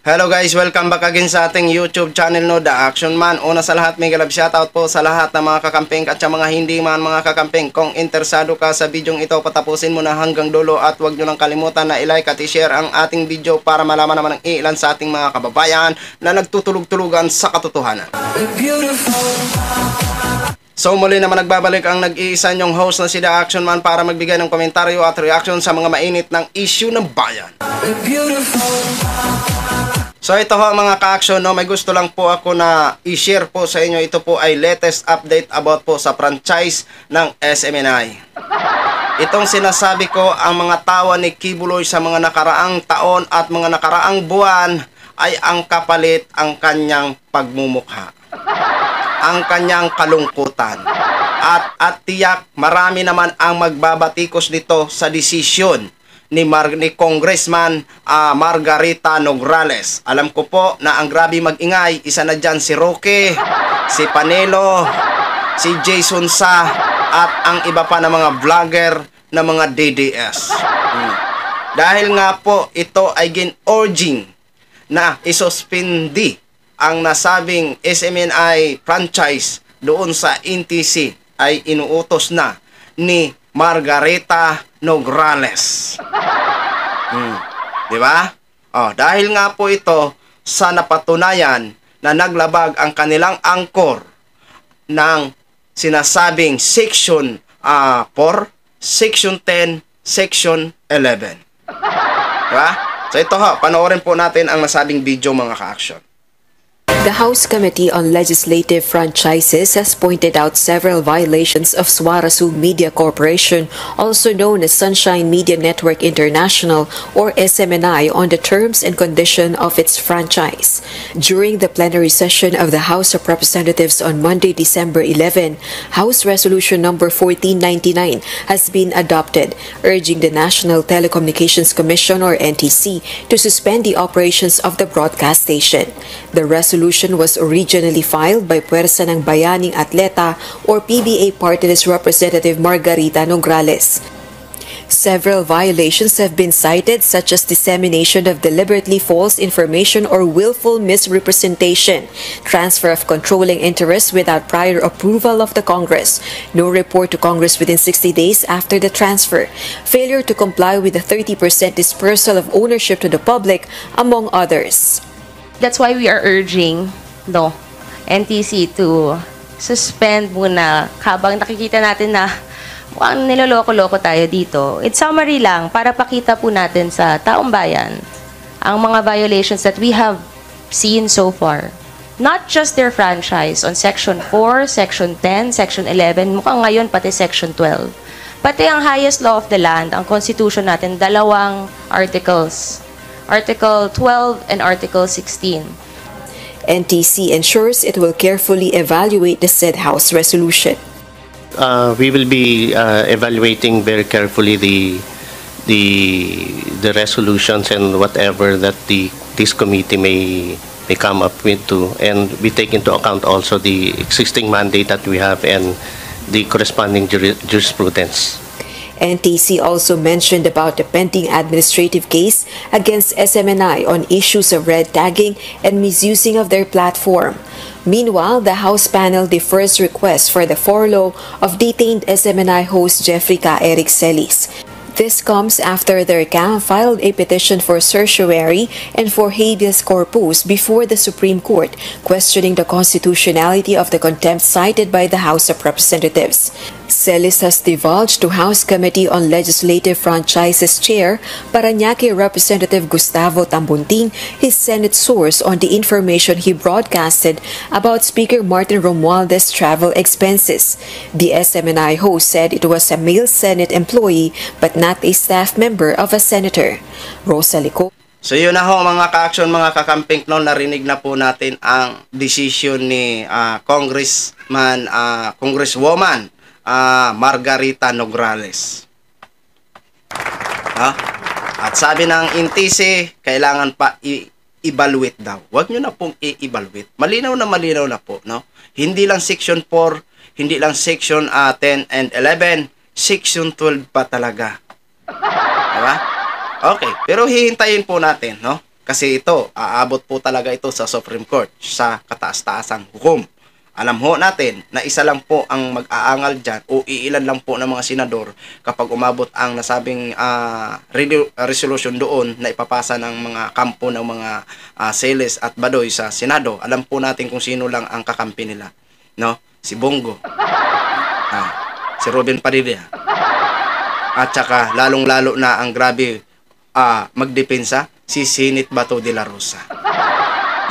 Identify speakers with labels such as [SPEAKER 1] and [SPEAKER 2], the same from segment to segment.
[SPEAKER 1] Hello guys, welcome back again sa ating YouTube channel no, The Action Man. Una sa lahat, may galab shoutout po sa lahat ng mga kakamping at sa mga hindi man mga kakamping. Kung interesado ka sa bidyong ito, patapusin mo na hanggang dulo at huwag nyo lang kalimutan na i-like at i-share ang ating video para malaman naman ng ilan sa ating mga kababayan na nagtutulog-tulugan sa katotohanan. So muli naman nagbabalik ang nag-iisa nyong host na si The Action Man para magbigay ng komentaryo at reaction sa mga mainit ng issue ng bayan. So ito ho mga ka-action, no, may gusto lang po ako na i-share po sa inyo. Ito po ay latest update about po sa franchise ng SMNI. Itong sinasabi ko, ang mga tawa ni Kibuloy sa mga nakaraang taon at mga nakaraang buwan ay ang kapalit ang kanyang pagmumukha, ang kanyang kalungkutan. At tiyak marami naman ang magbabatikos nito sa desisyon ni Congressman Margarita Nograles. Alam ko po na ang grabe mag-ingay, isa na dyan si Roque, si Panelo, si Jason Sa, at ang iba pa na mga vlogger na mga DDS. Dahil nga po ito ay gin-urging na isuspindi ang nasabing SMNI franchise doon sa NTC ay inuutos na ni Margarita Nograles. Di ba? Dahil nga po ito sa napatunayan na naglabag ang kanilang angkor ng sinasabing Section 4, Section 10, Section 11. Di ba? So ito ho, panoorin po natin ang nasabing video mga ka-action.
[SPEAKER 2] The House Committee on Legislative Franchises has pointed out several violations of Suarezug Media Corporation, also known as Sunshine Media Network International or SMNI, on the terms and condition of its franchise. During the plenary session of the House of Representatives on Monday, December 11, House Resolution number 1499 has been adopted, urging the National Telecommunications Commission or NTC to suspend the operations of the broadcast station. The resolution was originally filed by Puwersa ng Bayaning Atleta or PBA Party List Representative Margarita Nograles. Several violations have been cited, such as dissemination of deliberately false information or willful misrepresentation, transfer of controlling interests without prior approval of the Congress, no report to Congress within 60 days after the transfer, failure to comply with the 30% dispersal of ownership to the public, among others.
[SPEAKER 3] That's why we are urging NTC to suspend muna habang nakikita natin na mukhang niloloko-loko tayo dito. In summary lang, para pakita po natin sa taong bayan ang mga violations that we have seen so far. Not just their franchise on Section 4, Section 10, Section 11, mukhang ngayon pati Section 12. Pati ang highest law of the land, ang Constitution natin, dalawang articles. Article 12 and Article 16.
[SPEAKER 2] NTC ensures it will carefully evaluate the said House resolution.
[SPEAKER 4] We will be evaluating very carefully the resolutions and whatever that this committee may come up with too, and we take into account also the existing mandate that we have and the corresponding jurisprudence.
[SPEAKER 2] NTC also mentioned about the pending administrative case against SMNI on issues of red tagging and misusing of their platform. Meanwhile, the House panel defers request for the furlough of detained SMNI host Jeffrey K. Eric Celis. This comes after the RCAM filed a petition for certiorari and for habeas corpus before the Supreme Court, questioning the constitutionality of the contempt cited by the House of Representatives. Celis has divulged to House Committee on Legislative Franchises Chair, Parañaque Representative Gustavo Tambunting, his Senate source on the information he broadcasted about Speaker Martin Romualdez's travel expenses. The SMNI host said it was a male Senate employee but not a staff member of a senator. Rosa Lico.
[SPEAKER 1] So yun na ho mga ka-action, mga kakamping, no, narinig na po natin ang decision ni Congresswoman Margarita Nograles. At sabi ng NTC, kailangan pa i-evaluate daw. Huwag nyo na pong i-evaluate. Malinaw na po, no? Hindi lang Section 4, hindi lang Section 10 and 11, Section 12 pa talaga. Diba? Okay, pero hihintayin po natin, no? Kasi ito, aabot po talaga ito sa Supreme Court, sa kataas-taasang hukom. Alam ho natin na isa lang po ang mag-aangal dyan o iilan lang po ng mga senador kapag umabot ang nasabing resolution doon na ipapasa ng mga kampo ng mga Celes at Badoy sa Senado. Alam po natin kung sino lang ang kakampi nila. No? Si Bongo. Si Robin Padilla. At saka lalong-lalo na ang grabe magdepensa, si Senate Bato de la Rosa.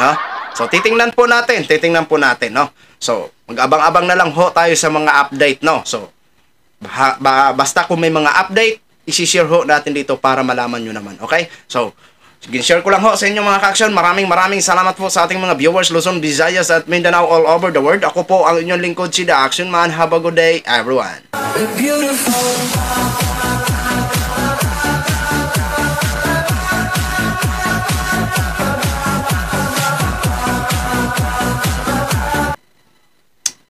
[SPEAKER 1] No? So titingnan po natin, no? So, mag-abang-abang na lang ho tayo sa mga update, no? So, basta kung may mga update, isi-share ho natin dito para malaman nyo naman, okay? So, share ko lang ho sa inyo mga ka-action. Maraming salamat po sa ating mga viewers Luzon, Visayas at Mindanao all over the world. Ako po ang inyong lingkod si The Action Man. Have a good day, everyone.
[SPEAKER 5] Beautiful.